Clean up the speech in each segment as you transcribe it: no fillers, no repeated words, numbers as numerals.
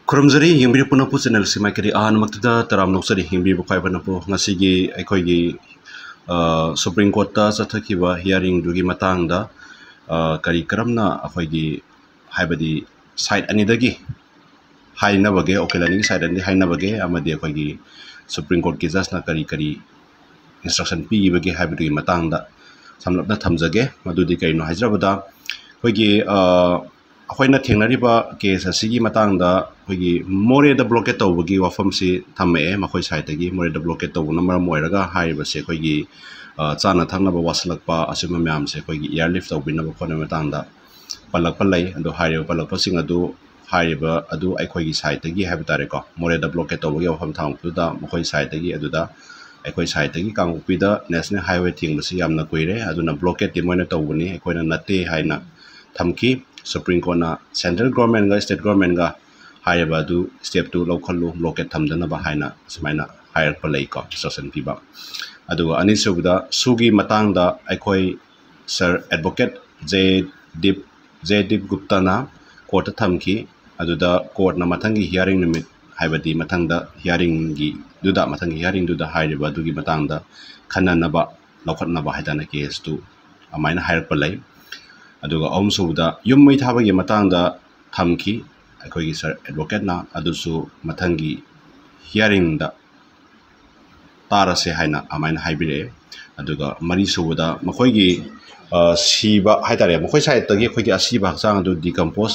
खुरमजरी हिंबी पुनपु channel से माइकरी आहनमक्तदा तराम Nausari हिंबी बुखाय बनपु ngasi अखोगी supreme court ता चथखिबा hearing दुगी मतंगदा करी करमना अखोगी हाइबदी साइड अनिदगी हाइनबगे ओकेलनी साइड अनि हाइनबगे अमदि अखोगी सुप्रीम कोर्ट की जज ना करी इंस्ट्रक्शन पीबगे हाइबदी मतंगदा समलपना थमजगे मदुदी करिनो हाइजरबदा अखोगी अखोइना थेंगनरिबा केस असिगी मतंगदा अखोगी मोरेदा ब्लॉकेट तौबगी वफम से थमे मखोइ साइडगी मोरेदा ब्लॉकेट तौबना मरम ओइरगा हाइबसे अखोगी चाना थंगनबा वासलकपा असिमा म्याम से अखोगी एयरलिफ्ट तौबिनबा खोना मतंगदा पलकपा लै अदो हाइरिबा पलकपसिंग अदु हाइरिबा अदु अखोगी साइडगी हाइबतारेको मोरेदा ब्लॉकेट तौबगी वफम थांगपुदा मखोइ साइडगी अदुदा अखोइ साइडगी कांगुपीदा नेशनल हाईवे थिंगबसे यामना कुइरे अदुना ब्लॉकेट ति मोइना तौबनी अखोइना नते हाइना थमकी सुप्रीम कोर्ट ना सेंट्रल गवर्नमेंट का स्टेट गवर्नमेंट का हाइबा दु स्टेप टू लौखल्लु ब्लॉकेट थमदनबा हाइना समाइना हायरप लैको इंस्ट्रक्शन पीबा अदुगा अनिसुबदा सुगी मतंगदा अखोइ सर एडवोकेट जे दीप गुप्ता ना कोर्ट थमकी अदुदा कोर्ट ना मथंगी हियरिंग निमिट हाइबदी मथंगदा हियरिंग गी दुदा मथंगी हियरिंग दुदा हाइरिबा दुगी मतंगदा खननबा लौखटनबा हाइदाना केस तु अमाइना हायरप लै अदुगा अहमसुबदा युम मै थाबगी मतंगदा थमकी अखोगी सर एडवोकेट ना अदुसु मथंगी हियरिंग दा तारसे हाइना अमाइना हाइबिरे अदुगा मरीसुबदा मखोगी सीबा हाइतारे मखोइ साइडतगी अखोगी असीबा हक्चांग अदु डिकम्पोज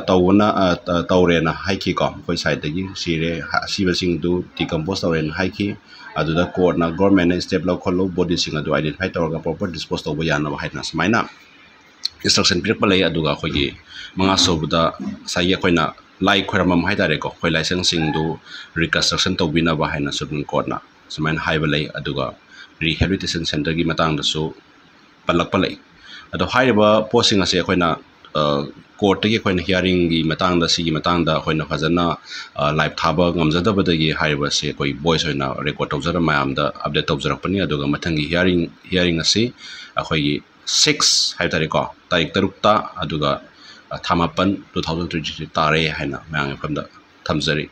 तौना तौरेना हाइखिको मखोइ साइडतगी सीरे असीबसिंग दु डिकम्पोज तौरेना हाइखि अदुदा कोर्ट ना गवर्नमेंट ना स्टेप लौखल्लु बॉडी सिंग अदु आइडेंटिफाई तौरगा प्रॉपर डिस्पोज तौबा यानबा हाइना समाइना इंस्ट्रक्शन पिरप लै अदुगा अखोगी मंगा सोबदा साइ अखोइना लाई खोरमम हाइतारेको अखोइ लाइसेंस सिंग दु रिकंस्ट्रक्शन तौबिनबा हाइना सुप्रीम कोर्ट ना समाइन हाइबा लै अदुगा रिहेबिलिटेशन सेंटर की मतंगदसु पलकपा लै अदो हाइबा पोस्टिंग असे अखोइना कोर्ट की अखोइना हियरिंग की मतंगदा सिगी मतंगदा अखोइना फजना लाइव थाबा ngamjadabadagi हाइबा से कोई वॉइस होइना रिकॉर्ड तौजरा मयामदा अपडेट तौजरकपनि अदुगा मथंगी हियरिंग असे अखोगी 6 हाइतारेको तारीख 3 अदुगा थामापन 2023 तारे हाइना मयांग फमदा थमजरी।